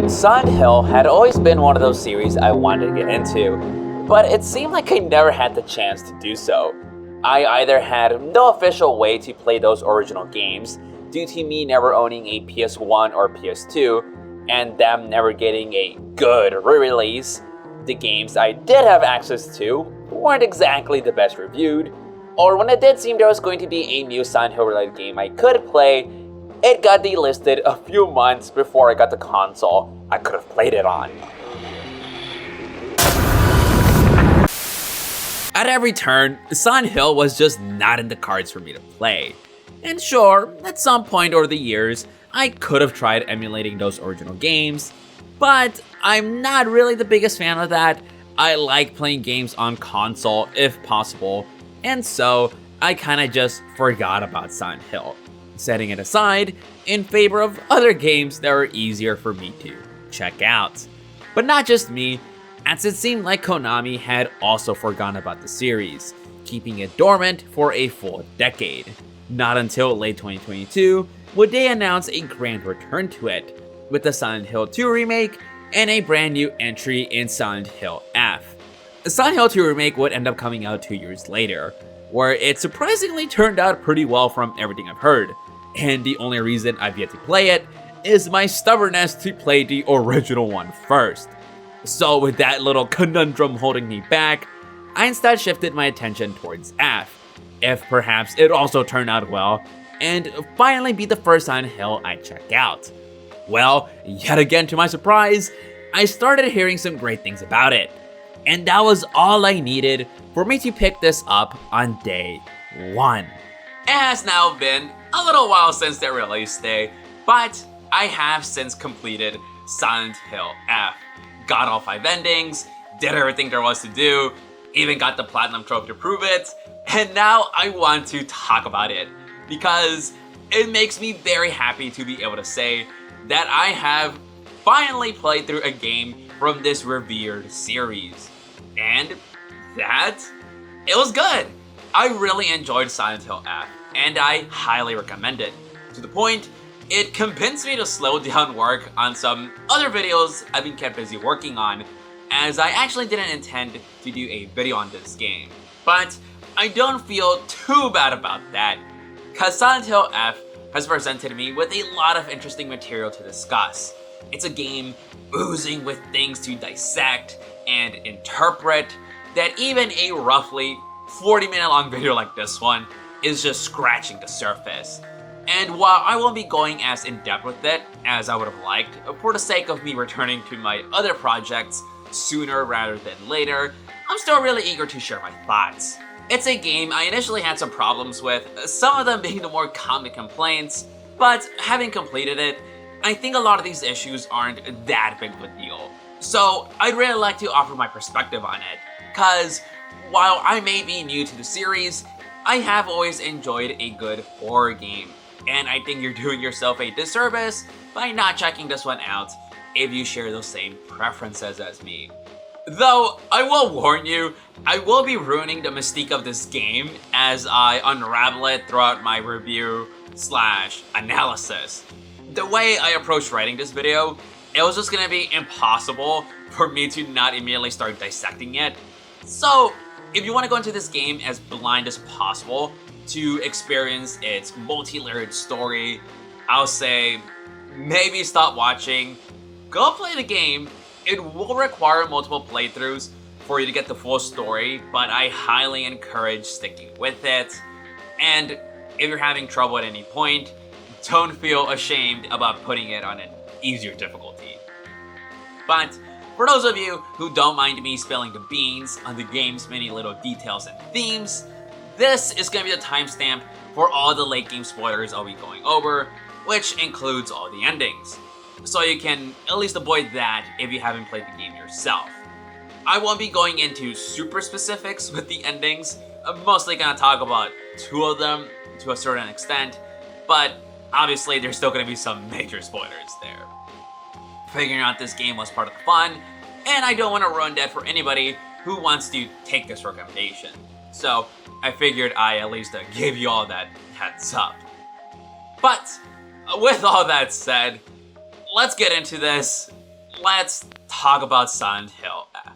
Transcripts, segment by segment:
Silent Hill had always been one of those series I wanted to get into, but it seemed like I never had the chance to do so. I either had no official way to play those original games due to me never owning a PS1 or PS2, and them never getting a good re-release. The games I did have access to weren't exactly the best reviewed, or when it did seem there was going to be a new Silent Hill related game I could play, it got delisted a few months before I got the console I could have played it on. At every turn, Silent Hill was just not in the cards for me to play. And sure, at some point over the years, I could have tried emulating those original games, but I'm not really the biggest fan of that. I like playing games on console if possible, and so I kinda just forgot about Silent Hill, setting it aside in favor of other games that were easier for me to check out. But not just me, as it seemed like Konami had also forgotten about the series, keeping it dormant for a full decade. Not until late 2022 would they announce a grand return to it, with the Silent Hill 2 remake and a brand new entry in Silent Hill F. The Silent Hill 2 remake would end up coming out 2 years later, where it surprisingly turned out pretty well from everything I've heard, and the only reason I've yet to play it is my stubbornness to play the original one first. So with that little conundrum holding me back, I instead shifted my attention towards F, if perhaps it also turned out well, and finally be the first Silent Hill I check out. Well, yet again to my surprise, I started hearing some great things about it, and that was all I needed for me to pick this up on day 1. It has now been a little while since their release day, but I have since completed Silent Hill F. Got all 5 endings, did everything there was to do, even got the Platinum Trophy to prove it, and now I want to talk about it, because it makes me very happy to be able to say that I have finally played through a game from this revered series. And that, it was good. I really enjoyed Silent Hill F, and I highly recommend it, to the point it convinced me to slow down work on some other videos I've been kept busy working on, as I actually didn't intend to do a video on this game. But I don't feel too bad about that, cause Silent Hill F has presented me with a lot of interesting material to discuss. It's a game oozing with things to dissect and interpret that even a roughly 40-minute long video like this one is just scratching the surface. And while I won't be going as in-depth with it as I would have liked, for the sake of me returning to my other projects sooner rather than later, I'm still really eager to share my thoughts. It's a game I initially had some problems with, some of them being the more common complaints, but having completed it, I think a lot of these issues aren't that big of a deal. So I'd really like to offer my perspective on it, cause while I may be new to the series, I have always enjoyed a good horror game, and I think you're doing yourself a disservice by not checking this one out if you share those same preferences as me. Though, I will warn you, I will be ruining the mystique of this game as I unravel it throughout my review/analysis. The way I approached writing this video, it was just gonna be impossible for me to not immediately start dissecting it. So, if you want to go into this game as blind as possible to experience its multi-layered story, I'll say maybe stop watching, go play the game. It will require multiple playthroughs for you to get the full story, but I highly encourage sticking with it. And if you're having trouble at any point, don't feel ashamed about putting it on an easier difficulty. But for those of you who don't mind me spilling the beans on the game's many little details and themes, this is going to be the timestamp for all the late game spoilers I'll be going over, which includes all the endings. So you can at least avoid that if you haven't played the game yourself. I won't be going into super specifics with the endings. I'm mostly going to talk about 2 of them to a certain extent, but obviously there's still going to be some major spoilers there. Figuring out this game was part of the fun, and I don't want to ruin that for anybody who wants to take this recommendation. So I figured I at least give you all that heads up. But with all that said, let's get into this let's talk about Silent Hill F.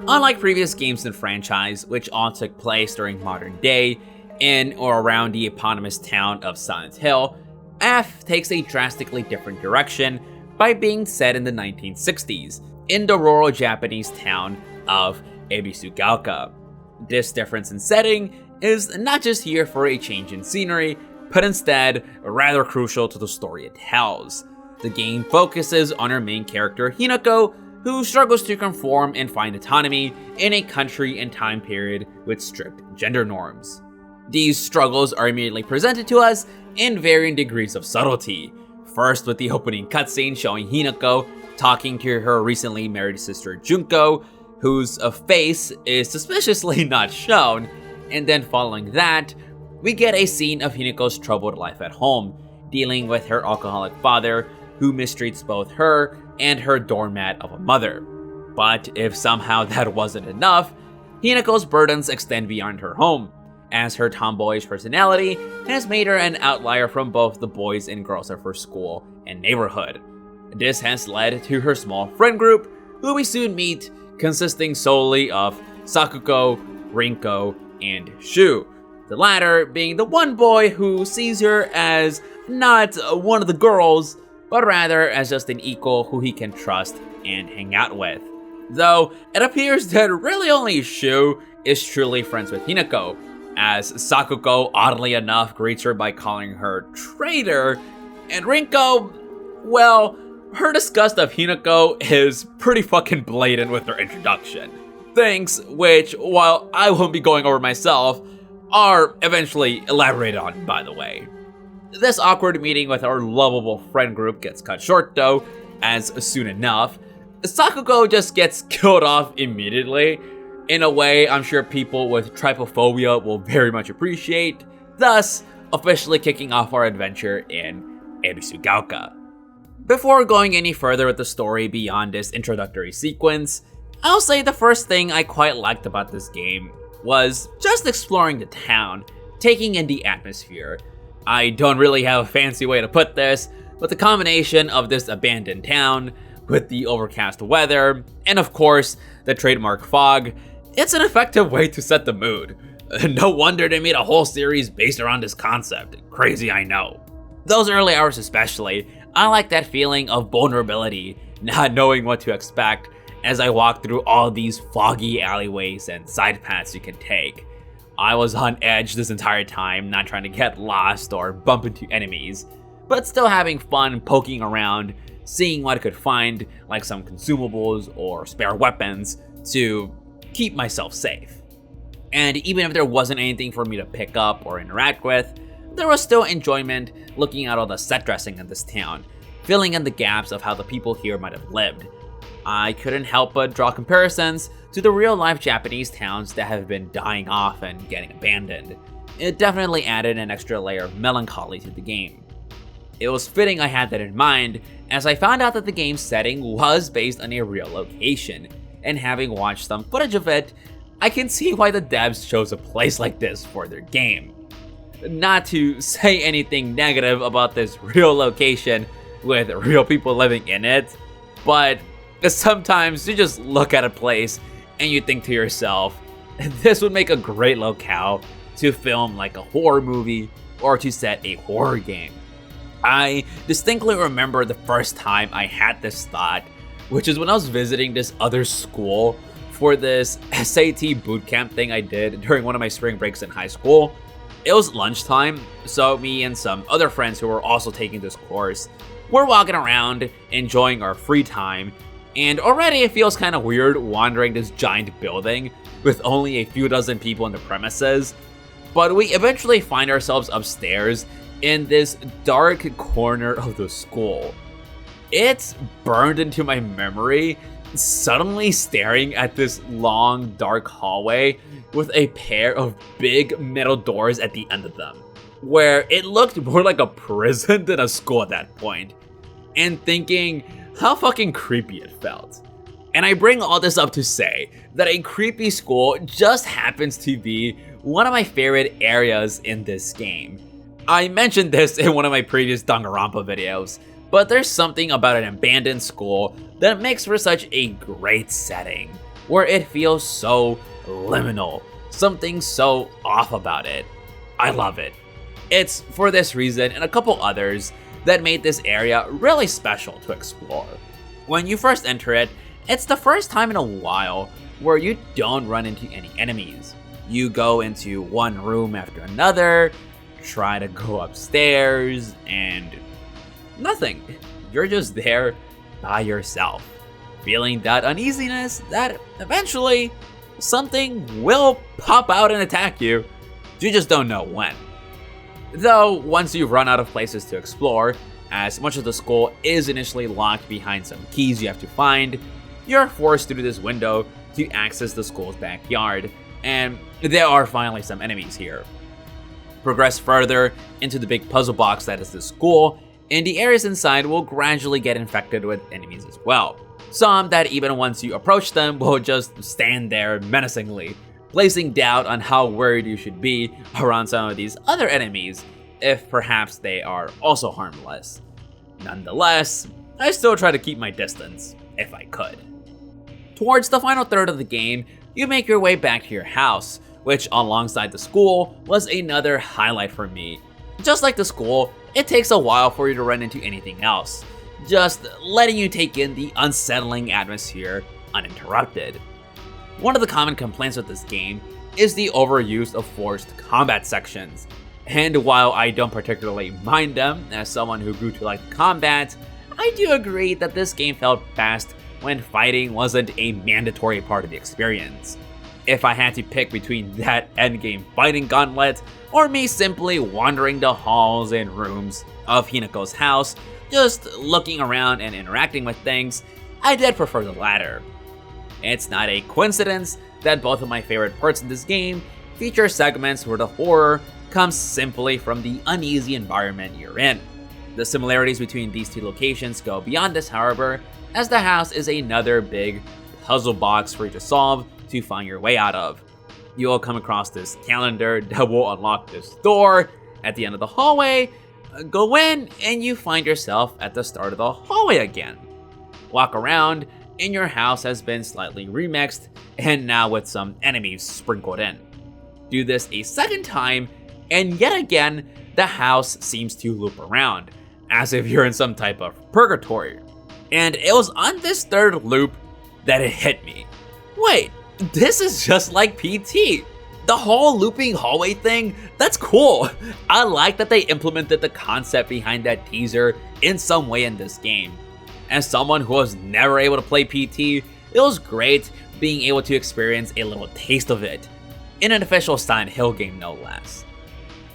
Unlike previous games in the franchise, which all took place during modern day, in or around the eponymous town of Silent Hill, F takes a drastically different direction by being set in the 1960s, in the rural Japanese town of Ebisugaoka. This difference in setting is not just here for a change in scenery, but instead rather crucial to the story it tells. The game focuses on our main character Hinako, who struggles to conform and find autonomy in a country and time period with strict gender norms. These struggles are immediately presented to us in varying degrees of subtlety. First with the opening cutscene showing Hinako talking to her recently married sister Junko, whose face is suspiciously not shown, and then following that, we get a scene of Hinako's troubled life at home, dealing with her alcoholic father, who mistreats both her and her doormat of a mother. But if somehow that wasn't enough, Hinako's burdens extend beyond her home, as her tomboyish personality has made her an outlier from both the boys and girls of her school and neighborhood. This has led to her small friend group, who we soon meet, consisting solely of Sakuko, Rinko, and Shu. The latter being the one boy who sees her as not one of the girls, but rather as just an equal who he can trust and hang out with. Though it appears that really only Shu is truly friends with Hinako, as Sakuko oddly enough greets her by calling her traitor, and Rinko, well, her disgust of Hinako is pretty fucking blatant with her introduction. Things which, while I won't be going over myself, are eventually elaborated on, by the way. This awkward meeting with our lovable friend group gets cut short though, as soon enough, Sakuko just gets killed off immediately, in a way I'm sure people with trypophobia will very much appreciate, thus officially kicking off our adventure in Ebisugaoka. Before going any further with the story beyond this introductory sequence, I'll say the first thing I quite liked about this game was just exploring the town, taking in the atmosphere. I don't really have a fancy way to put this, but the combination of this abandoned town, with the overcast weather, and of course, the trademark fog, it's an effective way to set the mood. No wonder they made a whole series based around this concept. Crazy, I know. Those early hours especially, I like that feeling of vulnerability, not knowing what to expect as I walk through all these foggy alleyways and side paths you can take. I was on edge this entire time, not trying to get lost or bump into enemies, but still having fun poking around, seeing what I could find, like some consumables or spare weapons, to keep myself safe. And even if there wasn't anything for me to pick up or interact with, there was still enjoyment looking at all the set dressing in this town, filling in the gaps of how the people here might have lived. I couldn't help but draw comparisons to the real-life Japanese towns that have been dying off and getting abandoned. It definitely added an extra layer of melancholy to the game. It was fitting I had that in mind, as I found out that the game's setting was based on a real location, and having watched some footage of it, I can see why the devs chose a place like this for their game. Not to say anything negative about this real location with real people living in it, but sometimes you just look at a place and you think to yourself, this would make a great locale to film like a horror movie or to set a horror game. I distinctly remember the first time I had this thought, which is when I was visiting this other school for this SAT bootcamp thing I did during one of my spring breaks in high school. It was lunchtime, so me and some other friends who were also taking this course were walking around, enjoying our free time, and already it feels kind of weird wandering this giant building with only a few dozen people in the premises, but we eventually find ourselves upstairs in this dark corner of the school. It's burned into my memory, suddenly staring at this long, dark hallway with a pair of big metal doors at the end of them. where it looked more like a prison than a school at that point, and thinking how fucking creepy it felt. And I bring all this up to say that a creepy school just happens to be one of my favorite areas in this game. I mentioned this in one of my previous Danganronpa videos, but there's something about an abandoned school that makes for such a great setting, where it feels so liminal, something so off about it. I love it. It's for this reason and a couple others that made this area really special to explore. When you first enter it, it's the first time in a while where you don't run into any enemies. You go into one room after another, try to go upstairs, and nothing. You're just there by yourself, feeling that uneasiness that eventually something will pop out and attack you. You just don't know when. Though, once you've run out of places to explore, as much of the school is initially locked behind some keys you have to find, you're forced through this window to access the school's backyard, and there are finally some enemies here. Progress further into the big puzzle box that is the school, and the areas inside will gradually get infected with enemies as well. Some that even once you approach them will just stand there menacingly, placing doubt on how worried you should be around some of these other enemies, if perhaps they are also harmless. Nonetheless, I still try to keep my distance, if I could. Towards the final third of the game, you make your way back to your house, which alongside the school was another highlight for me. Just like the school, it takes a while for you to run into anything else, just letting you take in the unsettling atmosphere uninterrupted. One of the common complaints with this game is the overuse of forced combat sections, and while I don't particularly mind them as someone who grew to like combat, I do agree that this game felt fast when fighting wasn't a mandatory part of the experience. If I had to pick between that endgame fighting gauntlet or me simply wandering the halls and rooms of Hinako's house, just looking around and interacting with things, I did prefer the latter. It's not a coincidence that both of my favorite parts in this game feature segments where the horror comes simply from the uneasy environment you're in. The similarities between these two locations go beyond this, however, as the house is another big puzzle box for you to solve to find your way out of. You'll come across this calendar that will unlock this door at the end of the hallway, go in, and you find yourself at the start of the hallway again. Walk around, and your house has been slightly remixed, and now with some enemies sprinkled in. Do this a second time, and yet again, the house seems to loop around, as if you're in some type of purgatory. And it was on this third loop that it hit me. Wait, this is just like PT. The whole looping hallway thing, that's cool. I like that they implemented the concept behind that teaser in some way in this game. As someone who was never able to play PT, it was great being able to experience a little taste of it, in an official Silent Hill game no less.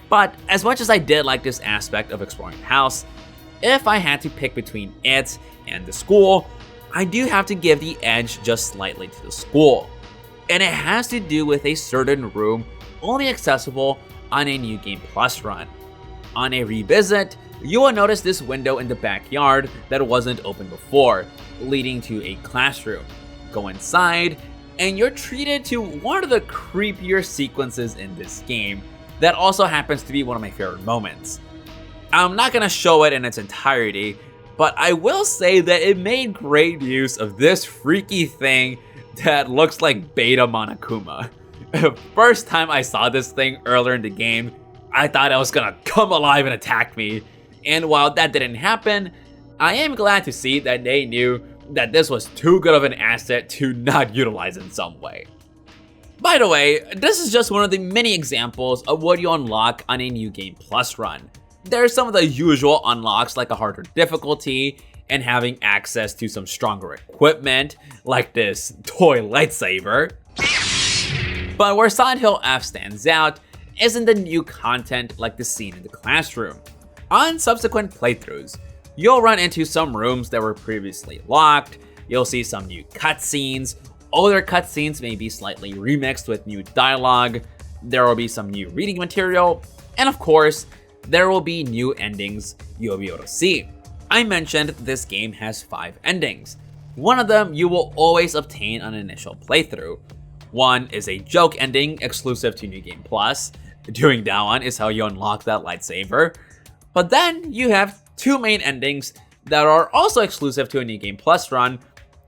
But as much as I did like this aspect of exploring the house, if I had to pick between it and the school, I do have to give the edge just slightly to the school. And it has to do with a certain room only accessible on a New Game Plus run. On a revisit, you will notice this window in the backyard that wasn't open before, leading to a classroom. Go inside, and you're treated to one of the creepier sequences in this game that also happens to be one of my favorite moments. I'm not gonna show it in its entirety, but I will say that it made great use of this freaky thing that looks like Beta Monokuma. First time I saw this thing earlier in the game, I thought it was gonna come alive and attack me. And while that didn't happen, I am glad to see that they knew that this was too good of an asset to not utilize in some way. By the way, this is just one of the many examples of what you unlock on a New Game Plus run. There's some of the usual unlocks like a harder difficulty and having access to some stronger equipment like this toy lightsaber. But where Silent Hill F stands out is in the new content like the scene in the classroom. On subsequent playthroughs, you'll run into some rooms that were previously locked, you'll see some new cutscenes, older cutscenes may be slightly remixed with new dialogue, there will be some new reading material, And of course, there will be new endings you'll be able to see. I mentioned this game has 5 endings. One of them you will always obtain on an initial playthrough. One is a joke ending exclusive to New Game Plus. Doing that one is how you unlock that lightsaber. But then you have 2 main endings that are also exclusive to a New Game Plus run,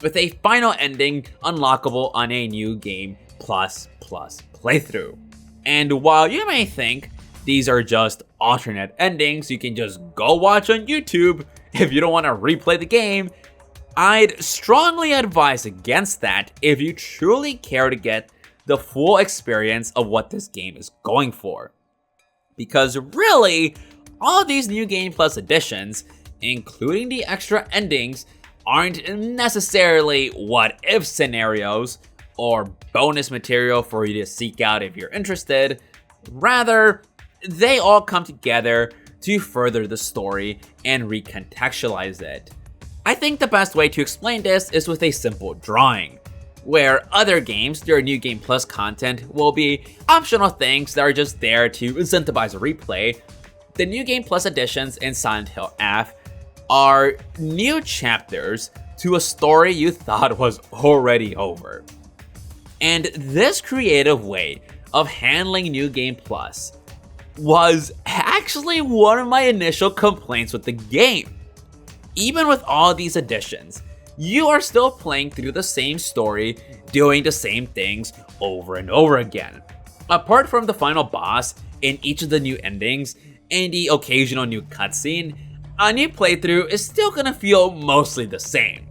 with a final ending unlockable on a New Game Plus playthrough. And while you may think these are just alternate endings you can just go watch on YouTube if you don't want to replay the game, I'd strongly advise against that if you truly care to get the full experience of what this game is going for. Because really, all of these New Game Plus additions, including the extra endings, aren't necessarily what-if scenarios or bonus material for you to seek out if you're interested. Rather, they all come together to further the story and recontextualize it. I think the best way to explain this is with a simple drawing, where other games, their New Game Plus content will be optional things that are just there to incentivize a replay. The New Game Plus additions in Silent Hill F are new chapters to a story you thought was already over. And this creative way of handling New Game Plus was actually one of my initial complaints with the game. Even with all these additions, you are still playing through the same story, doing the same things over and over again. Apart from the final boss in each of the new endings and the occasional new cutscene, a new playthrough is still gonna feel mostly the same.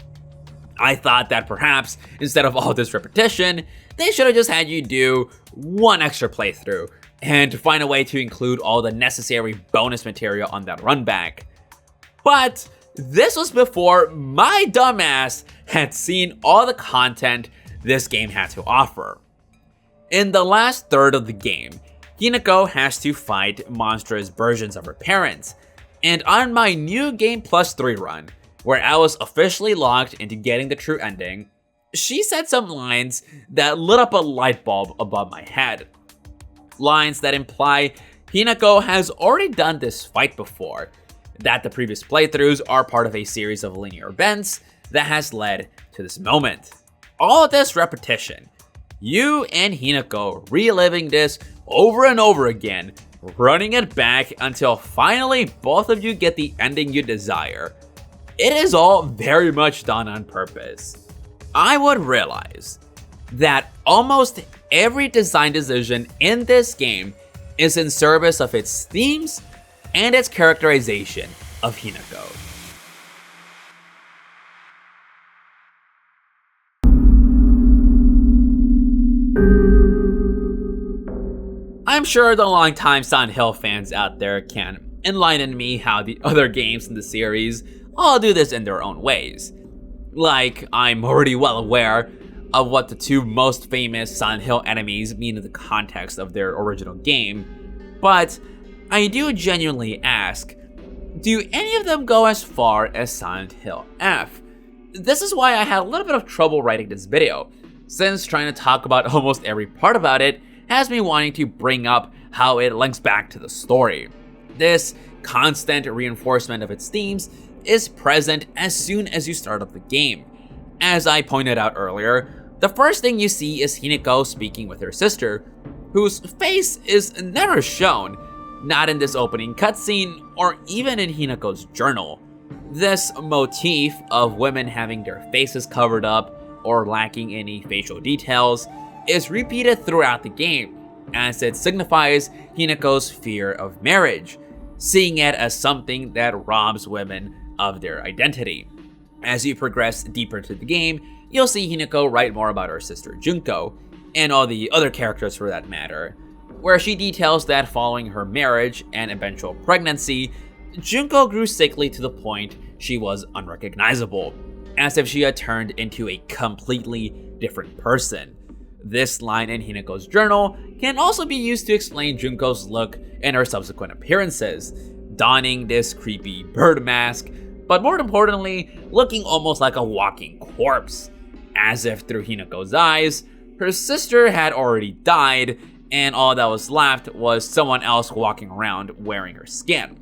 I thought that perhaps, instead of all this repetition, they should have just had you do one extra playthrough and find a way to include all the necessary bonus material on that run back. But this was before my dumbass had seen all the content this game had to offer. In the last third of the game, Hinako has to fight monstrous versions of her parents, and on my New Game Plus 3 run, where I was officially locked into getting the true ending, she said some lines that lit up a light bulb above my head. Lines that imply Hinako has already done this fight before, that the previous playthroughs are part of a series of linear events that has led to this moment. All this repetition, you and Hinako reliving this over and over again, running it back until finally both of you get the ending you desire. It is all very much done on purpose. I would realize that almost every design decision in this game is in service of its themes and its characterization of Hinako. I'm sure the longtime Silent Hill fans out there can enlighten me how the other games in the series all do this in their own ways. Like, I'm already well aware of what the 2 most famous Silent Hill enemies mean in the context of their original game, but I do genuinely ask, do any of them go as far as Silent Hill F? This is why I had a little bit of trouble writing this video, since trying to talk about almost every part about it has me wanting to bring up how it links back to the story. This constant reinforcement of its themes is present as soon as you start up the game. As I pointed out earlier, the first thing you see is Hinako speaking with her sister, whose face is never shown, not in this opening cutscene or even in Hinako's journal. This motif of women having their faces covered up or lacking any facial details is repeated throughout the game, as it signifies Hinako's fear of marriage, seeing it as something that robs women of their identity. As you progress deeper into the game, you'll see Hinako write more about her sister Junko, and all the other characters for that matter, where she details that following her marriage and eventual pregnancy, Junko grew sickly to the point she was unrecognizable, as if she had turned into a completely different person. This line in Hinako's journal can also be used to explain Junko's look and her subsequent appearances, donning this creepy bird mask, but more importantly, looking almost like a walking corpse, as if through Hinako's eyes, her sister had already died and all that was left was someone else walking around wearing her skin.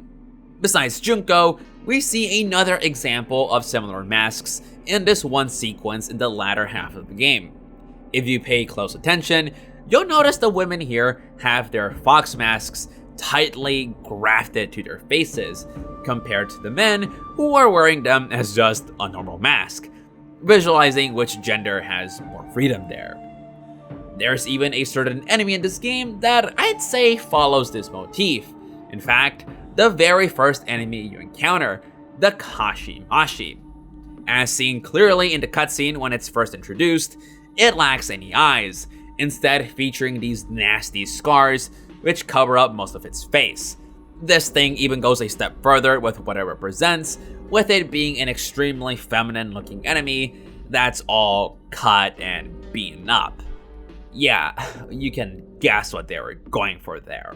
Besides Junko, we see another example of similar masks in this one sequence in the latter half of the game. If you pay close attention, you'll notice the women here have their fox masks tightly grafted to their faces, compared to the men who are wearing them as just a normal mask, visualizing which gender has more freedom there. There's even a certain enemy in this game that I'd say follows this motif. In fact, the very first enemy you encounter, the Kashimashi. As seen clearly in the cutscene when it's first introduced, it lacks any eyes, instead featuring these nasty scars which cover up most of its face. This thing even goes a step further with what it represents, with it being an extremely feminine looking enemy that's all cut and beaten up. Yeah, you can guess what they were going for there.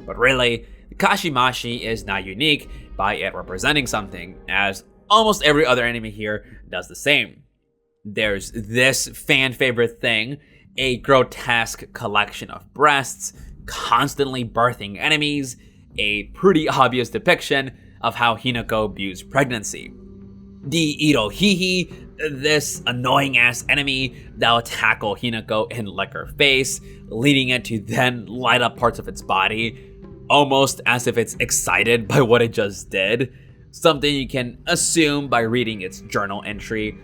But really, the Kashimashi is not unique by it representing something, as almost every other enemy here does the same. There's this fan favorite thing, a grotesque collection of breasts, constantly birthing enemies, a pretty obvious depiction of how Hinako views pregnancy. The Irohihi, this annoying ass enemy that will tackle Hinako and lick her face, leading it to then light up parts of its body, almost as if it's excited by what it just did, something you can assume by reading its journal entry.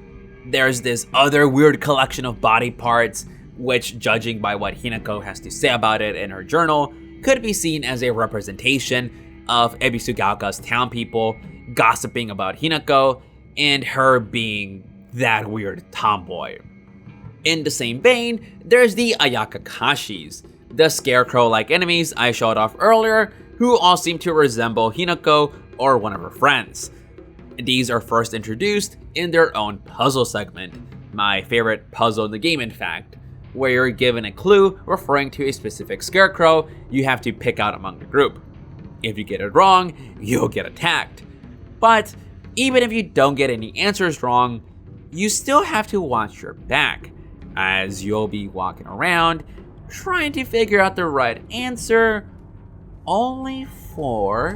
There's this other weird collection of body parts, which, judging by what Hinako has to say about it in her journal, could be seen as a representation of Ebisugaoka's town people gossiping about Hinako and her being that weird tomboy. In the same vein, there's the Ayakakashis, the scarecrow-like enemies I showed off earlier, who all seem to resemble Hinako or one of her friends. These are first introduced in their own puzzle segment, my favorite puzzle in the game in fact, where you're given a clue referring to a specific scarecrow you have to pick out among the group. If you get it wrong, you'll get attacked. But even if you don't get any answers wrong, you still have to watch your back, as you'll be walking around trying to figure out the right answer, only for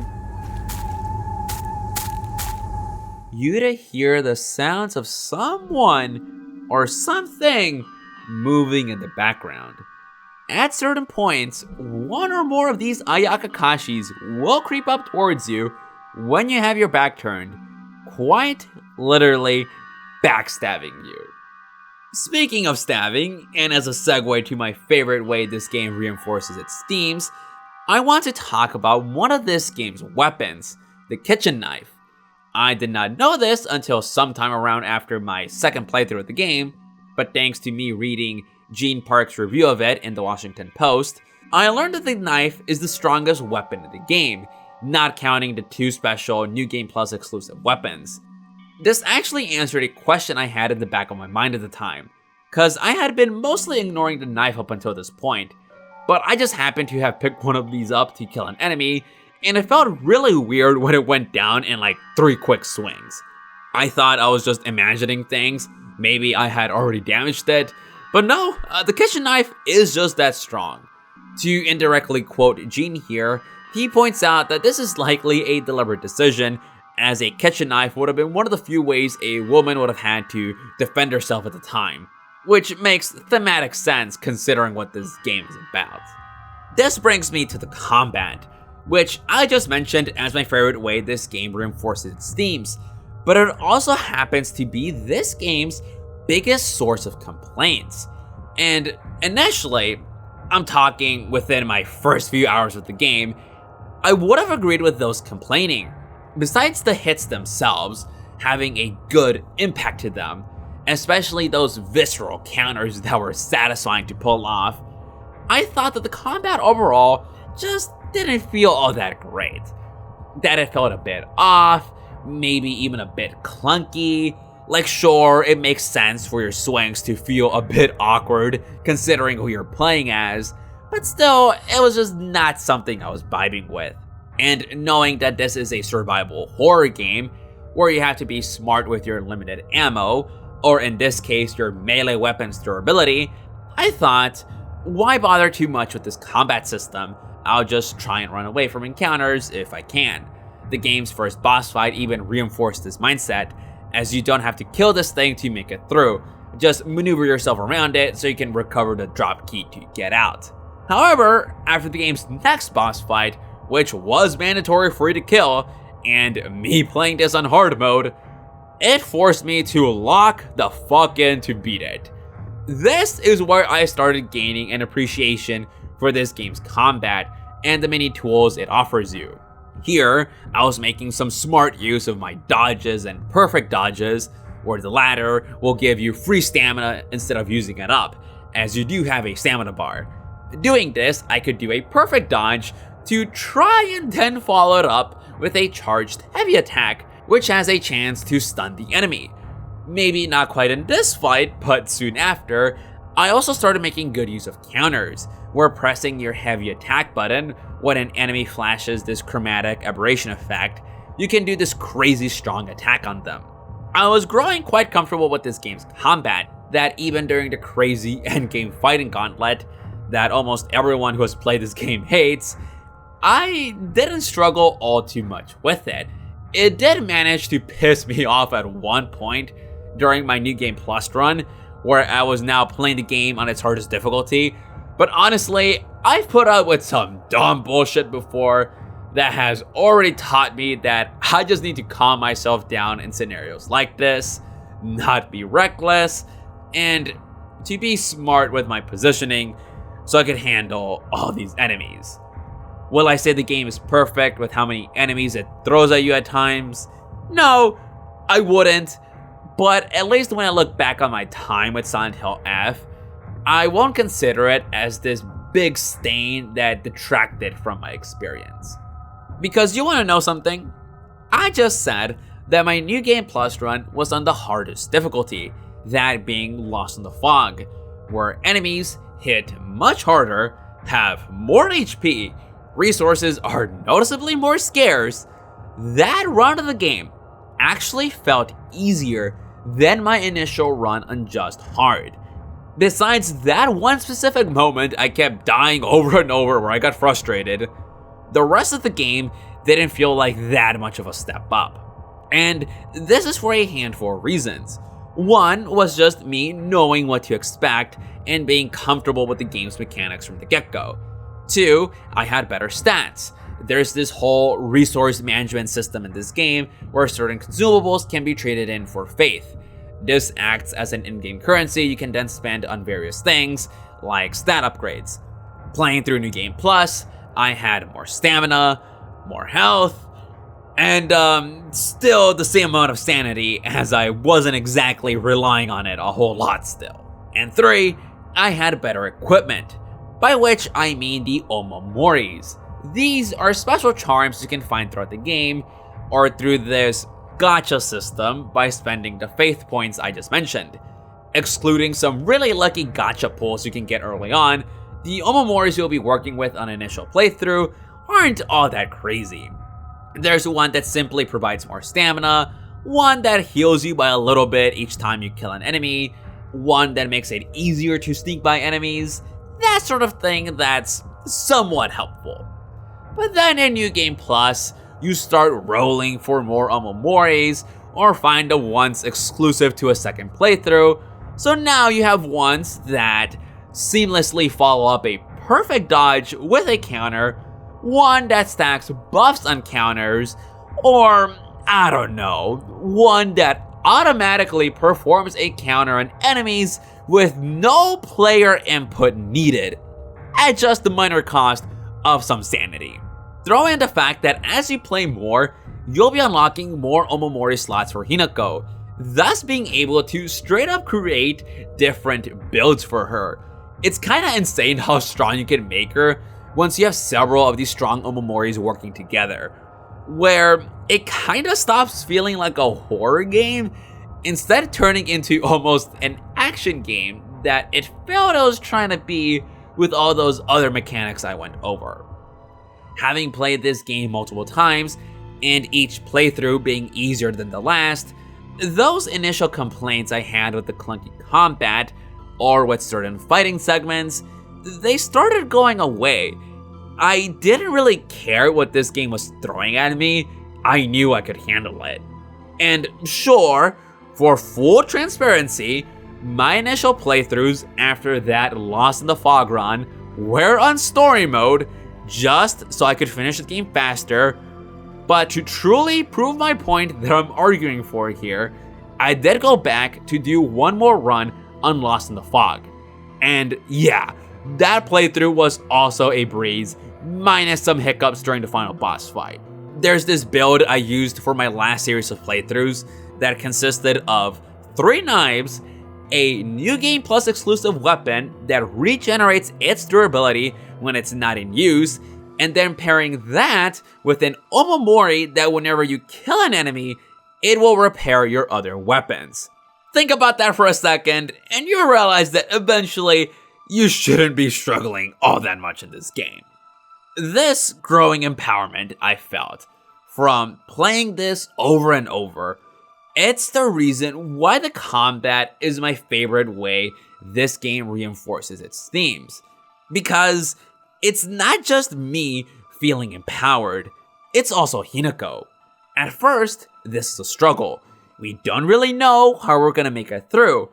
you to hear the sounds of someone or something moving in the background. At certain points, one or more of these Ayakakashis will creep up towards you when you have your back turned, quite literally backstabbing you. Speaking of stabbing, and as a segue to my favorite way this game reinforces its themes, I want to talk about one of this game's weapons, the kitchen knife. I did not know this until sometime around after my second playthrough of the game, but thanks to me reading Gene Park's review of it in the Washington Post, I learned that the knife is the strongest weapon in the game, not counting the two special New Game Plus exclusive weapons. This actually answered a question I had in the back of my mind at the time, cause I had been mostly ignoring the knife up until this point, but I just happened to have picked one of these up to kill an enemy, and it felt really weird when it went down in like 3 quick swings. I thought I was just imagining things, maybe I had already damaged it, but no, the kitchen knife is just that strong. To indirectly quote Gene here, he points out that this is likely a deliberate decision, as a kitchen knife would have been one of the few ways a woman would have had to defend herself at the time, which makes thematic sense considering what this game is about. This brings me to the combat, which I just mentioned as my favorite way this game reinforces its themes, but it also happens to be this game's biggest source of complaints. And initially, I'm talking within my first few hours of the game, I would have agreed with those complaining. Besides the hits themselves having a good impact to them, especially those visceral counters that were satisfying to pull off, I thought that the combat overall just didn't feel all that great. That it felt a bit off, maybe even a bit clunky. Like sure, it makes sense for your swings to feel a bit awkward considering who you're playing as, but still, it was just not something I was vibing with. And knowing that this is a survival horror game, where you have to be smart with your limited ammo, or in this case, your melee weapon's durability, I thought, why bother too much with this combat system? I'll just try and run away from encounters if I can. The game's first boss fight even reinforced this mindset, as you don't have to kill this thing to make it through. Just maneuver yourself around it so you can recover the drop key to get out. However, after the game's next boss fight, which was mandatory for you to kill, and me playing this on hard mode, it forced me to lock the fuck in to beat it. This is where I started gaining an appreciation for this game's combat and the many tools it offers you. Here, I was making some smart use of my dodges and perfect dodges, where the latter will give you free stamina instead of using it up, as you do have a stamina bar. Doing this, I could do a perfect dodge to try and then follow it up with a charged heavy attack, which has a chance to stun the enemy. Maybe not quite in this fight, but soon after, I also started making good use of counters, where pressing your heavy attack button when an enemy flashes this chromatic aberration effect, you can do this crazy strong attack on them. I was growing quite comfortable with this game's combat, that even during the crazy endgame fighting gauntlet that almost everyone who has played this game hates, I didn't struggle all too much with it. It did manage to piss me off at one point during my New Game Plus run, where I was now playing the game on its hardest difficulty, but honestly, I've put up with some dumb bullshit before that has already taught me that I just need to calm myself down in scenarios like this, not be reckless, and to be smart with my positioning so I could handle all these enemies. Will I say the game is perfect with how many enemies it throws at you at times? No, I wouldn't, but at least when I look back on my time with Silent Hill F, I won't consider it as this big stain that detracted from my experience. Because you want to know something? I just said that my New Game Plus run was on the hardest difficulty, that being Lost in the Fog, where enemies hit much harder, have more HP, resources are noticeably more scarce. That run of the game actually felt easier than my initial run on Just Hard. Besides that one specific moment I kept dying over and over where I got frustrated, the rest of the game didn't feel like that much of a step up. And this is for a handful of reasons. One was just me knowing what to expect and being comfortable with the game's mechanics from the get-go. Two, I had better stats. There's this whole resource management system in this game where certain consumables can be traded in for faith. This acts as an in-game currency you can then spend on various things, like stat upgrades. Playing through New Game Plus, I had more stamina, more health, and still the same amount of sanity, as I wasn't exactly relying on it a whole lot still. And three, I had better equipment, by which I mean the Omomoris. These are special charms you can find throughout the game, or through this gacha system by spending the faith points I just mentioned. Excluding some really lucky gacha pulls you can get early on, the Omomoris you'll be working with on initial playthrough aren't all that crazy. There's one that simply provides more stamina, one that heals you by a little bit each time you kill an enemy, one that makes it easier to sneak by enemies, that sort of thing that's somewhat helpful. But then in New Game Plus, you start rolling for more Omomoris, or find the ones exclusive to a second playthrough, so now you have ones that seamlessly follow up a perfect dodge with a counter, one that stacks buffs on counters, or, I don't know, one that automatically performs a counter on enemies with no player input needed, at just the minor cost of some sanity. Throw in the fact that as you play more, you'll be unlocking more Omomori slots for Hinako, thus being able to straight up create different builds for her. It's kinda insane how strong you can make her once you have several of these strong Omomoris working together, where it kinda stops feeling like a horror game, instead turning into almost an action game that it felt it was trying to be with all those other mechanics I went over. Having played this game multiple times, and each playthrough being easier than the last, those initial complaints I had with the clunky combat, or with certain fighting segments, they started going away. I didn't really care what this game was throwing at me. I knew I could handle it. And sure, for full transparency, my initial playthroughs after that Lost in the Fog run were on story mode just so I could finish the game faster. But to truly prove my point that I'm arguing for here, I did go back to do one more run on Lost in the Fog. And yeah, that playthrough was also a breeze, minus some hiccups during the final boss fight. There's this build I used for my last series of playthroughs that consisted of 3 knives, a New Game Plus exclusive weapon that regenerates its durability when it's not in use, and then pairing that with an Omamori that whenever you kill an enemy, it will repair your other weapons. Think about that for a second, and you'll realize that eventually, you shouldn't be struggling all that much in this game. This growing empowerment I felt from playing this over and over, it's the reason why the combat is my favorite way this game reinforces its themes. Because it's not just me feeling empowered, it's also Hinako. At first, this is a struggle. We don't really know how we're gonna make it through,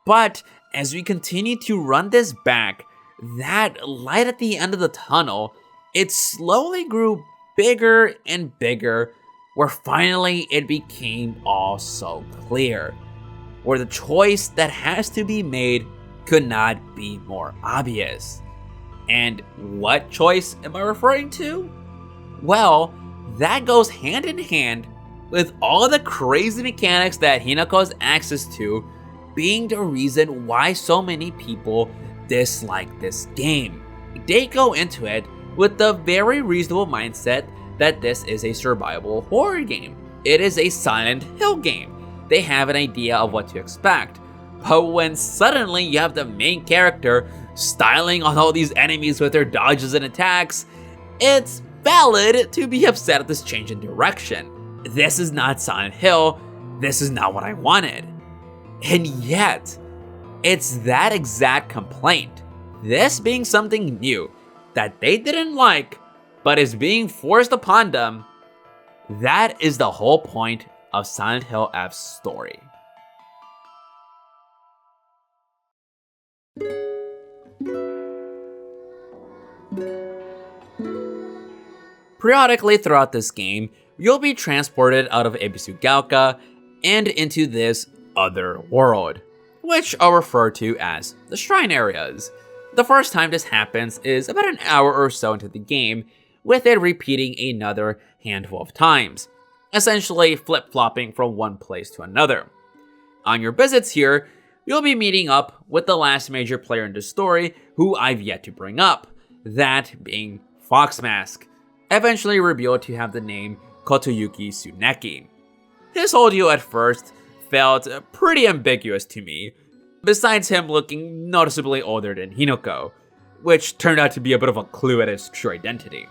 but as we continue to run this back, that light at the end of the tunnel, it slowly grew bigger and bigger, where finally it became all so clear. Where the choice that has to be made could not be more obvious. And what choice am I referring to? Well, that goes hand in hand with all the crazy mechanics that Hinako has access to being the reason why so many people dislike this game. They go into it with the very reasonable mindset that this is a survival horror game. It is a Silent Hill game. They have an idea of what to expect. But when suddenly you have the main character styling on all these enemies with their dodges and attacks, it's valid to be upset at this change in direction. This is not Silent Hill. This is not what I wanted. And yet, it's that exact complaint, this being something new that they didn't like, but is being forced upon them, that is the whole point of Silent Hill F's story. Periodically throughout this game, you'll be transported out of Ebisugaoka and into this other world, which I'll refer to as the shrine areas. The first time this happens is about an hour or so into the game, with it repeating another handful of times, essentially flip-flopping from one place to another. On your visits here, you'll be meeting up with the last major player in the story who I've yet to bring up, that being Foxmask, eventually revealed to have the name Kotoyuki Tsuneki. His whole deal at first felt pretty ambiguous to me, besides him looking noticeably older than Hinako, which turned out to be a bit of a clue at his true identity.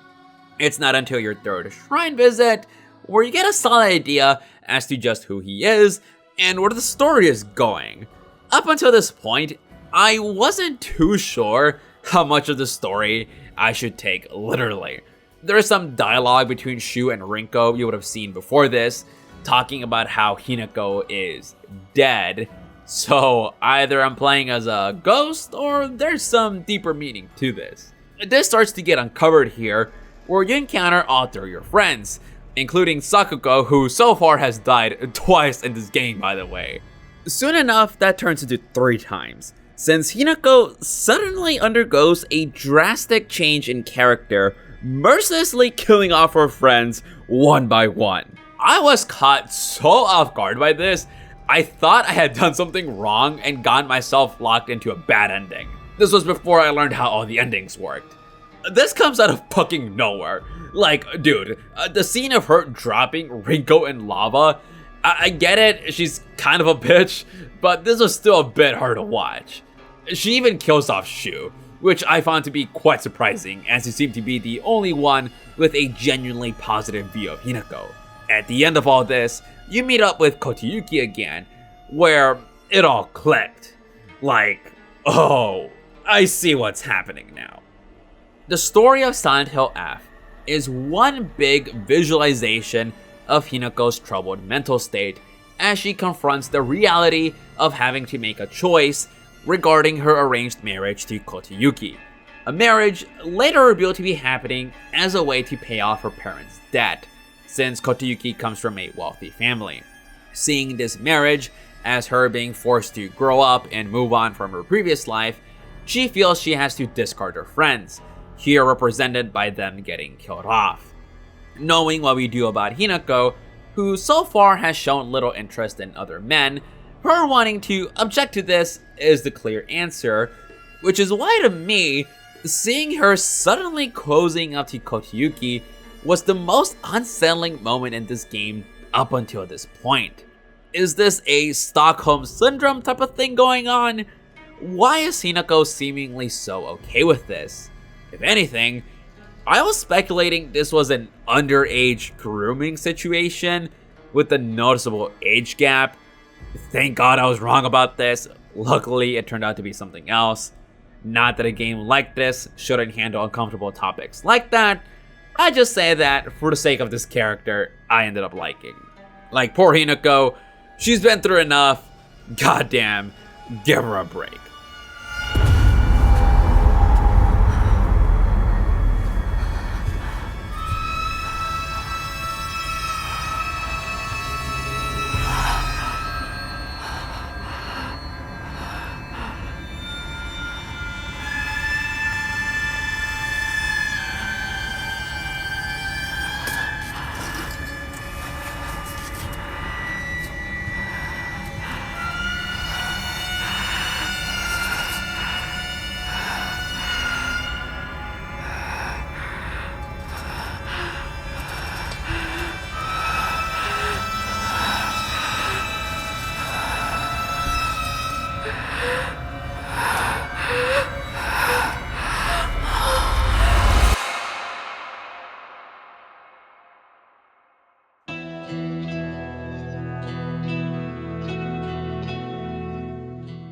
It's not until your third shrine visit where you get a solid idea as to just who he is and where the story is going. Up until this point, I wasn't too sure how much of the story I should take literally. There's some dialogue between Shu and Rinko you would have seen before this, talking about how Hinako is dead. So either I'm playing as a ghost or there's some deeper meaning to this. This starts to get uncovered here, where you encounter all 3 of your friends, including Sakuko, who so far has died twice in this game, by the way. Soon enough, that turns into 3 times, since Hinako suddenly undergoes a drastic change in character, mercilessly killing off her friends one by one. I was caught so off guard by this, I thought I had done something wrong and gotten myself locked into a bad ending. This was before I learned how all the endings worked. This comes out of fucking nowhere. Like, dude, the scene of her dropping Rinko in lava, I get it, she's kind of a bitch, but this was still a bit hard to watch. She even kills off Shu, which I found to be quite surprising, as he seemed to be the only one with a genuinely positive view of Hinako. At the end of all this, you meet up with Kotoyuki again, where it all clicked. Like, oh, I see what's happening now. The story of Silent Hill F is one big visualization of Hinako's troubled mental state as she confronts the reality of having to make a choice regarding her arranged marriage to Kotayuki. A marriage later revealed to be happening as a way to pay off her parents' debt, since Kotayuki comes from a wealthy family. Seeing this marriage as her being forced to grow up and move on from her previous life, she feels she has to discard her friends, here represented by them getting killed off. Knowing what we do about Hinako, who so far has shown little interest in other men, her wanting to object to this is the clear answer, which is why to me, seeing her suddenly closing up to Kotayuki was the most unsettling moment in this game up until this point. Is this a Stockholm Syndrome type of thing going on? Why is Hinako seemingly so okay with this? If anything, I was speculating this was an underage grooming situation with a noticeable age gap. Thank God I was wrong about this. Luckily, it turned out to be something else. Not that a game like this shouldn't handle uncomfortable topics like that. I just say that for the sake of this character, I ended up liking. Like, poor Hinako, she's been through enough. Goddamn, give her a break.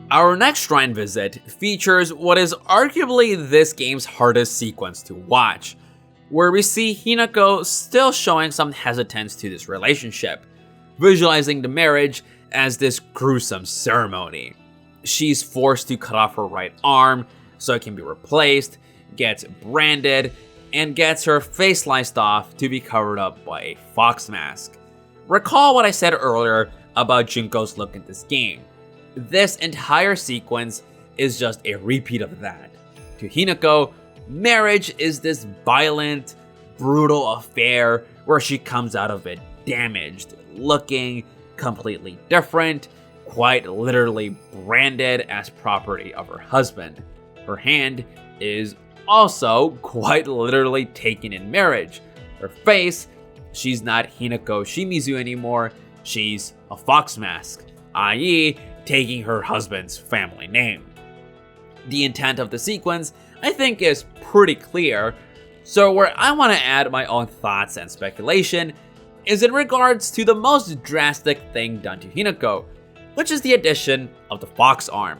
Our next shrine visit features what is arguably this game's hardest sequence to watch, where we see Hinako still showing some hesitance to this relationship, visualizing the marriage as this gruesome ceremony. She's forced to cut off her right arm so it can be replaced, gets branded, and gets her face sliced off to be covered up by a fox mask. Recall what I said earlier about Junko's look in this game. This entire sequence is just a repeat of that. To Hinako, marriage is this violent, brutal affair where she comes out of it damaged, looking completely different, quite literally branded as property of her husband. Her hand is also quite literally taken in marriage. Her face, she's not Hinako Shimizu anymore, she's a fox mask, i.e., taking her husband's family name. The intent of the sequence, I think, is pretty clear, so where I want to add my own thoughts and speculation is in regards to the most drastic thing done to Hinako, which is the addition of the fox arm.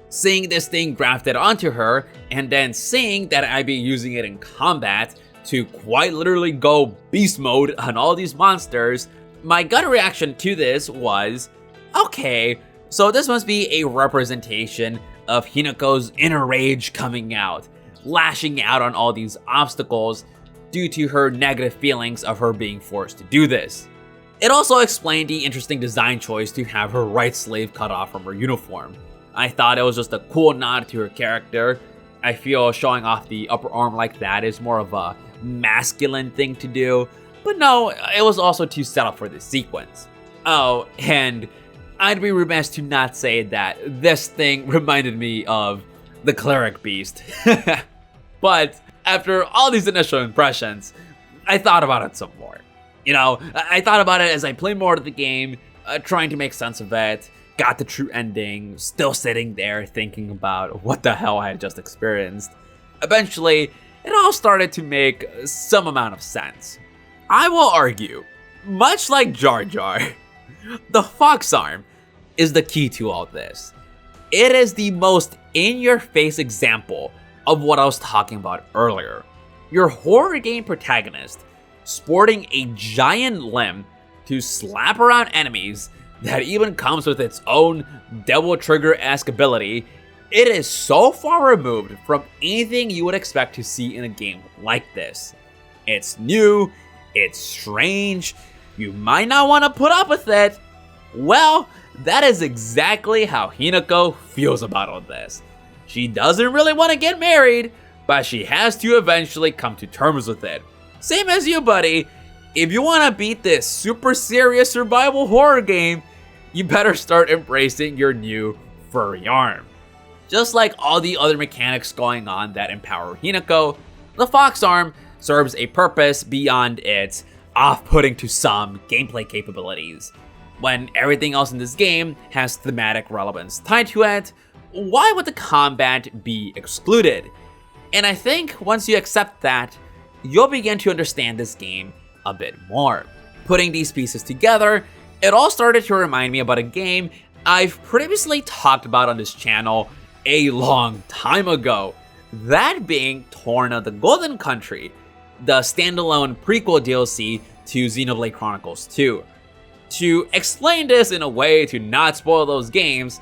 Seeing this thing grafted onto her, and then seeing that I'd be using it in combat to quite literally go beast mode on all these monsters, my gut reaction to this was, okay, so this must be a representation of Hinako's inner rage coming out, lashing out on all these obstacles due to her negative feelings of her being forced to do this. It also explained the interesting design choice to have her right sleeve cut off from her uniform. I thought it was just a cool nod to her character. I feel showing off the upper arm like that is more of a masculine thing to do, but no, it was also to set up for this sequence. Oh, and I'd be remiss to not say that this thing reminded me of the Cleric Beast. But after all these initial impressions, I thought about it some more. You know, I thought about it as I played more of the game, trying to make sense of it, got the true ending, still sitting there thinking about what the hell I had just experienced. Eventually, it all started to make some amount of sense. I will argue, much like Jar Jar, the fox arm is the key to all this. It is the most in-your-face example of what I was talking about earlier. Your horror game protagonist sporting a giant limb to slap around enemies that even comes with its own Devil Trigger-esque ability. It is so far removed from anything you would expect to see in a game like this. It's new, it's strange, you might not want to put up with it. Well, that is exactly how Hinako feels about all this. She doesn't really want to get married, but she has to eventually come to terms with it. Same as you, buddy. If you want to beat this super serious survival horror game, you better start embracing your new furry arm. Just like all the other mechanics going on that empower Hinako, the fox arm serves a purpose beyond its off-putting to some gameplay capabilities. When everything else in this game has thematic relevance tied to it, why would the combat be excluded? And I think once you accept that, you'll begin to understand this game a bit more. Putting these pieces together, it all started to remind me about a game I've previously talked about on this channel a long time ago. That being Torna the Golden Country, the standalone prequel DLC to Xenoblade Chronicles 2. To explain this in a way to not spoil those games,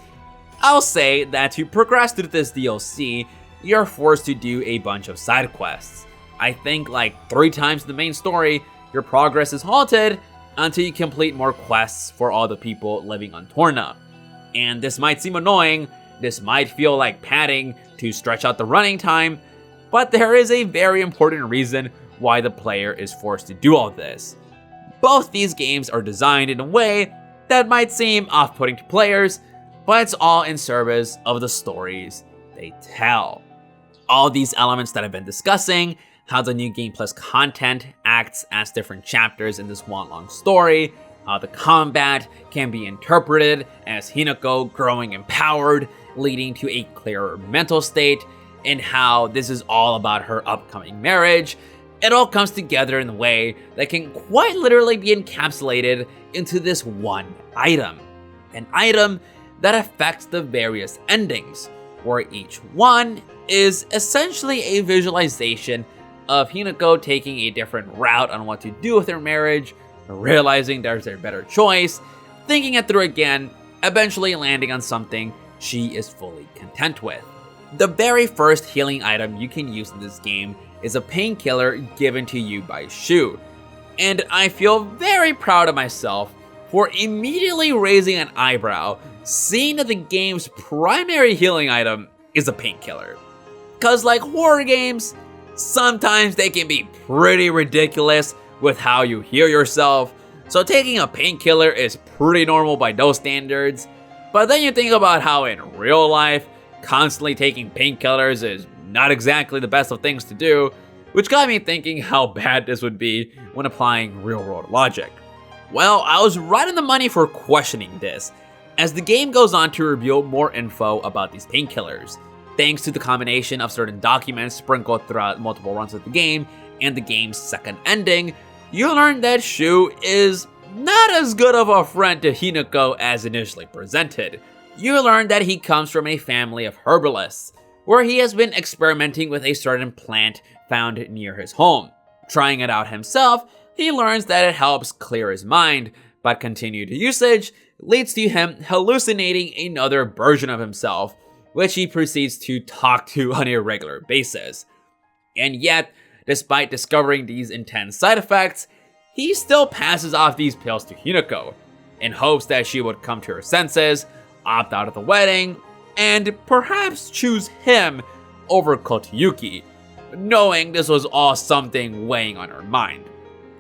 I'll say that to progress through this DLC, you're forced to do a bunch of side quests. I think like 3 times the main story, your progress is halted until you complete more quests for all the people living on Torna. And this might seem annoying, this might feel like padding to stretch out the running time, but there is a very important reason why the player is forced to do all this. Both these games are designed in a way that might seem off-putting to players, but it's all in service of the stories they tell. All these elements that I've been discussing, how the new Game Plus content acts as different chapters in this one long story, how the combat can be interpreted as Hinako growing empowered, leading to a clearer mental state, and how this is all about her upcoming marriage. It all comes together in a way that can quite literally be encapsulated into this one item. An item that affects the various endings, where each one is essentially a visualization of Hinako taking a different route on what to do with her marriage, realizing there's a better choice, thinking it through again, eventually landing on something she is fully content with. The very first healing item you can use in this game is a painkiller given to you by Shu, and I feel very proud of myself for immediately raising an eyebrow seeing that the game's primary healing item is a painkiller. Cause like horror games, sometimes they can be pretty ridiculous with how you heal yourself, so taking a painkiller is pretty normal by those standards. But then you think about how in real life, constantly taking painkillers is not exactly the best of things to do, which got me thinking how bad this would be when applying real-world logic. Well, I was right on the money for questioning this, as the game goes on to reveal more info about these painkillers. Thanks to the combination of certain documents sprinkled throughout multiple runs of the game and the game's second ending, you learn that Shu is not as good of a friend to Hinako as initially presented. You learn that he comes from a family of herbalists, where he has been experimenting with a certain plant found near his home. Trying it out himself, he learns that it helps clear his mind, but continued usage leads to him hallucinating another version of himself, which he proceeds to talk to on a regular basis. And yet, despite discovering these intense side effects, he still passes off these pills to Hinako, in hopes that she would come to her senses, opt out of the wedding, and perhaps choose him over Kotayuki, knowing this was all something weighing on her mind.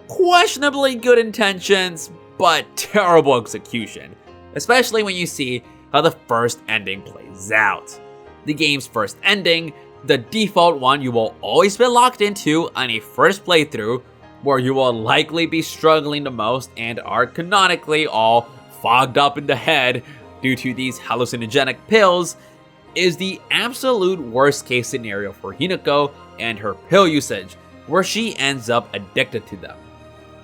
Questionably good intentions, but terrible execution, especially when you see how the first ending plays out. The game's first ending, the default one you will always be locked into on a first playthrough, where you will likely be struggling the most and are canonically all fogged up in the head due to these hallucinogenic pills, is the absolute worst case scenario for Hinako and her pill usage, where she ends up addicted to them.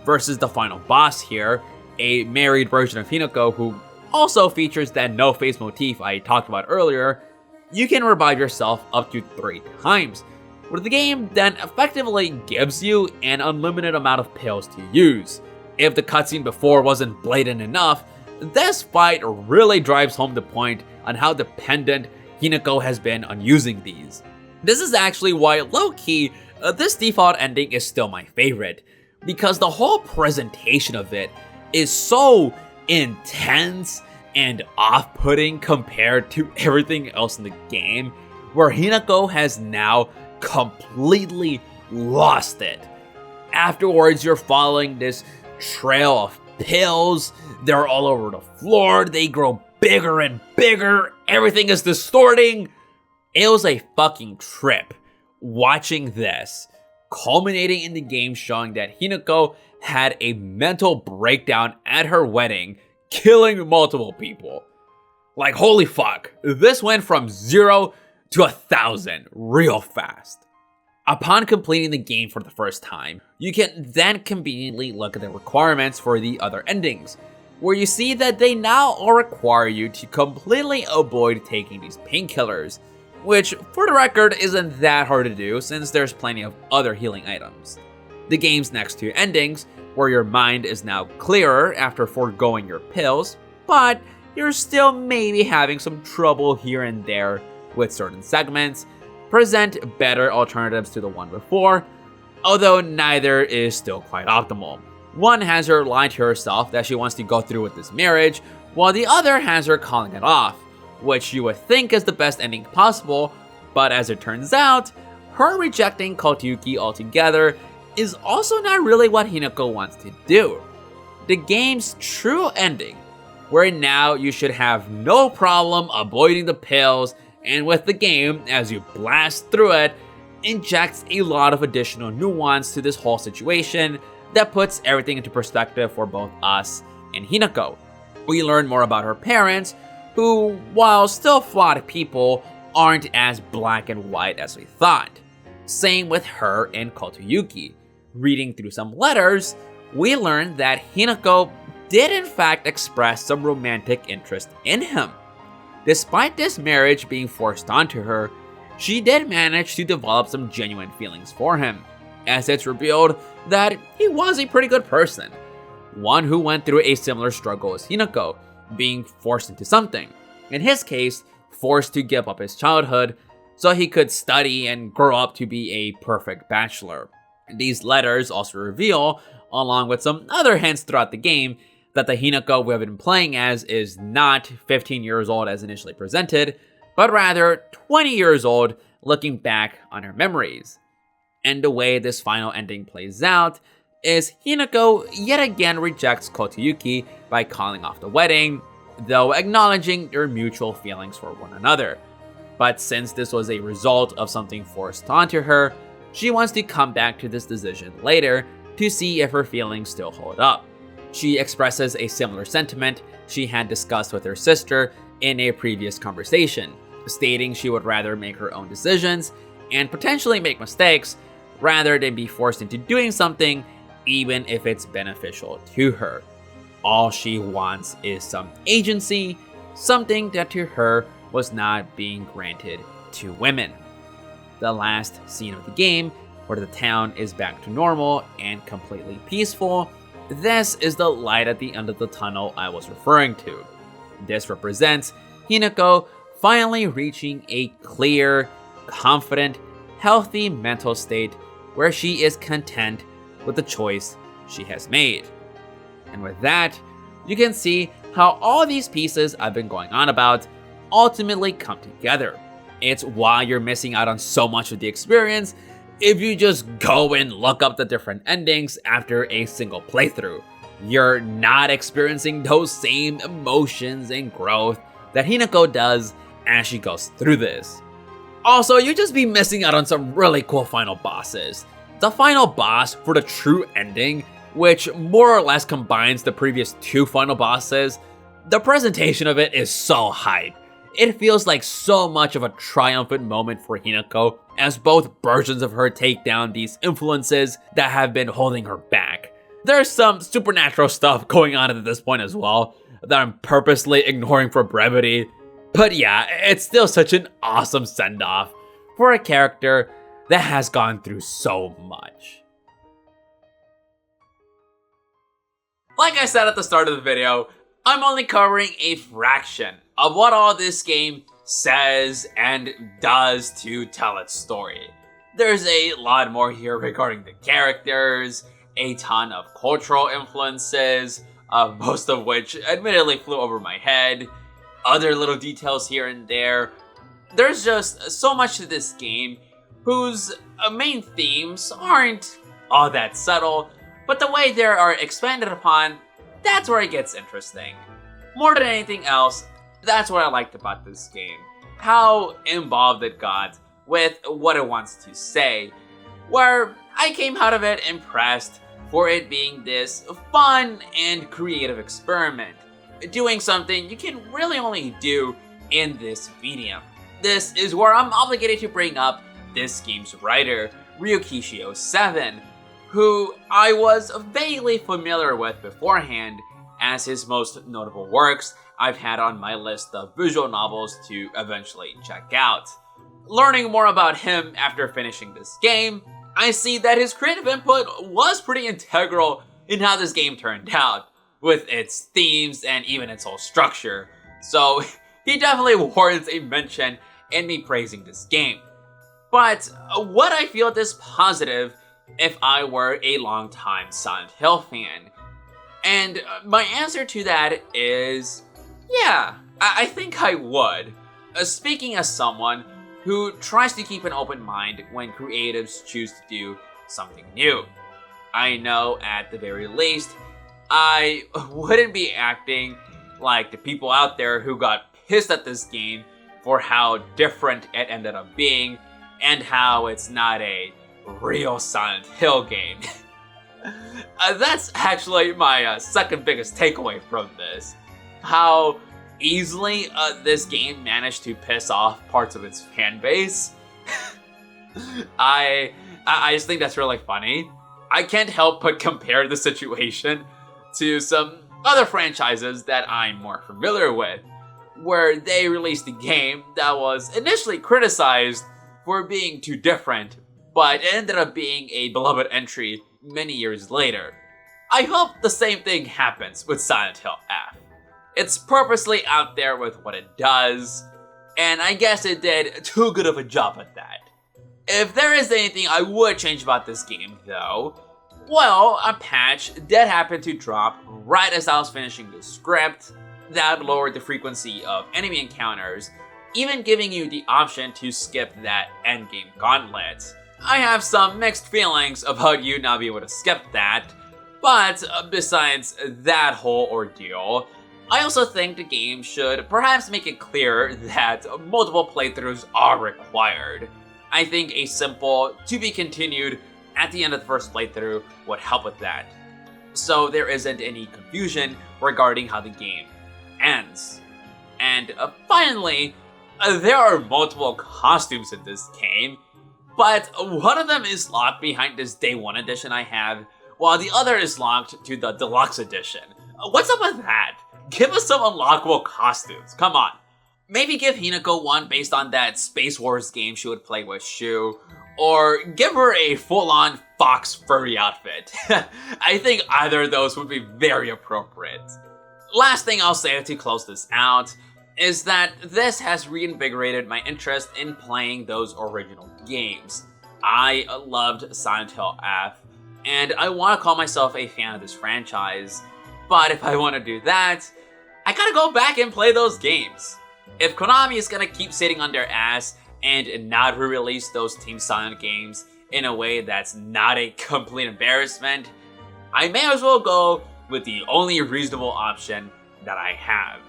Versus the final boss here, a married version of Hinako who also features that no-face motif I talked about earlier, you can revive yourself up to 3 times, where the game then effectively gives you an unlimited amount of pills to use. If the cutscene before wasn't blatant enough, this fight really drives home the point on how dependent Hinako has been on using these. This is actually why, low-key, this default ending is still my favorite, because the whole presentation of it is so intense and off-putting compared to everything else in the game, where Hinako has now completely lost it. Afterwards, you're following this trail of pills. They're all over the floor. They grow bigger and bigger. Everything is distorting. It was a fucking trip watching this, culminating in the game showing that Hinako had a mental breakdown at her wedding, killing multiple people. Like, holy fuck, this went from 0 to 1,000 real fast. Upon completing the game for the first time, you can then conveniently look at the requirements for the other endings, where you see that they now all require you to completely avoid taking these painkillers, which, for the record, isn't that hard to do since there's plenty of other healing items. The game's next 2 endings, where your mind is now clearer after foregoing your pills, but you're still maybe having some trouble here and there with certain segments, present better alternatives to the one before, although neither is still quite optimal. One has her lying to herself that she wants to go through with this marriage, while the other has her calling it off, which you would think is the best ending possible, but as it turns out, her rejecting Kotayuki altogether is also not really what Hinako wants to do. The game's true ending, where now you should have no problem avoiding the pills, and with the game, as you blast through it, injects a lot of additional nuance to this whole situation that puts everything into perspective for both us and Hinako. We learn more about her parents, who, while still flawed people, aren't as black and white as we thought. Same with her and Kotayuki. Reading through some letters, we learned that Hinako did in fact express some romantic interest in him. Despite this marriage being forced onto her, she did manage to develop some genuine feelings for him, as it's revealed that he was a pretty good person, one who went through a similar struggle as Hinako, being forced into something. In his case, forced to give up his childhood so he could study and grow up to be a perfect bachelor. These letters also reveal, along with some other hints throughout the game, that the Hinako we have been playing as is not 15 years old as initially presented, but rather 20 years old looking back on her memories. And the way this final ending plays out is Hinako yet again rejects Kotayuki by calling off the wedding, though acknowledging their mutual feelings for one another. But since this was a result of something forced onto her, she wants to come back to this decision later to see if her feelings still hold up. She expresses a similar sentiment she had discussed with her sister in a previous conversation, stating she would rather make her own decisions and potentially make mistakes rather than be forced into doing something even if it's beneficial to her. All she wants is some agency, something that to her was not being granted to women. The last scene of the game, where the town is back to normal and completely peaceful, this is the light at the end of the tunnel I was referring to. This represents Hinako finally reaching a clear, confident, healthy mental state where she is content with the choice she has made. And with that, you can see how all these pieces I've been going on about ultimately come together. It's why you're missing out on so much of the experience if you just go and look up the different endings after a single playthrough. You're not experiencing those same emotions and growth that Hinako does as she goes through this. Also, you just be missing out on some really cool final bosses. The final boss for the true ending, which more or less combines the previous 2 final bosses, the presentation of it is so hype. It feels like so much of a triumphant moment for Hinako, as both versions of her take down these influences that have been holding her back. There's some supernatural stuff going on at this point as well, that I'm purposely ignoring for brevity, But yeah, it's still such an awesome send-off for a character that has gone through so much. Like I said at the start of the video, I'm only covering a fraction of what all this game says and does to tell its story. There's a lot more here regarding the characters, a ton of cultural influences, most of which admittedly flew over my head, other little details here and there. There's just so much to this game whose main themes aren't all that subtle, but the way they are expanded upon, that's where it gets interesting. More than anything else, that's what I liked about this game. How involved it got with what it wants to say, where I came out of it impressed for it being this fun and creative experiment, doing something you can really only do in this medium. This is where I'm obligated to bring up this game's writer, Ryukishio7, who I was vaguely familiar with beforehand, as his most notable works I've had on my list of visual novels to eventually check out. Learning more about him after finishing this game, I see that his creative input was pretty integral in how this game turned out, with its themes and even its whole structure, so he definitely warrants a mention in me praising this game. But would I feel this positive if I were a longtime Silent Hill fan? And my answer to that is, yeah, I think I would. Speaking as someone who tries to keep an open mind when creatives choose to do something new. I know at the very least, I wouldn't be acting like the people out there who got pissed at this game for how different it ended up being and how it's not a real Silent Hill game. That's actually my second biggest takeaway from this. How easily this game managed to piss off parts of its fan base. I just think that's really funny. I can't help but compare the situation to some other franchises that I'm more familiar with, where they released a game that was initially criticized for being too different, but it ended up being a beloved entry many years later. I hope the same thing happens with Silent Hill F. It's purposely out there with what it does, and I guess it did too good of a job at that. If there is anything I would change about this game, though, well, a patch did happen to drop right as I was finishing the script that lowered the frequency of enemy encounters, even giving you the option to skip that endgame gauntlet. I have some mixed feelings about you not being able to skip that, but besides that whole ordeal, I also think the game should perhaps make it clear that multiple playthroughs are required. I think a simple to be continued at the end of the first playthrough would help with that, so there isn't any confusion regarding how the game ends. And finally, there are multiple costumes in this game, but one of them is locked behind this Day 1 edition I have, while the other is locked to the Deluxe edition. What's up with that? Give us some unlockable costumes, come on. Maybe give Hinako one based on that Space Wars game she would play with Shu, or give her a full-on fox furry outfit. I think either of those would be very appropriate. Last thing I'll say to close this out is that this has reinvigorated my interest in playing those original games. I loved Silent Hill F, and I want to call myself a fan of this franchise, but if I want to do that, I gotta go back and play those games. If Konami is gonna keep sitting on their ass and not re-release those Team Silent games in a way that's not a complete embarrassment, I may as well go with the only reasonable option that I have.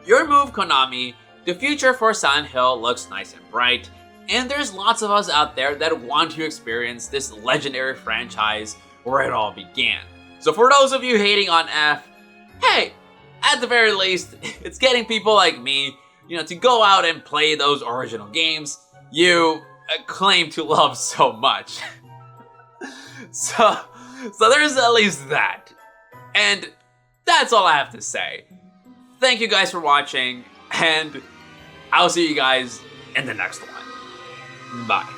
Your move, Konami. The future for Silent Hill looks nice and bright, and there's lots of us out there that want to experience this legendary franchise where it all began. So for those of you hating on F, hey, at the very least, it's getting people like me, to go out and play those original games you claim to love so much. So there's at least that. And that's all I have to say. Thank you guys for watching, and I'll see you guys in the next one. Bye.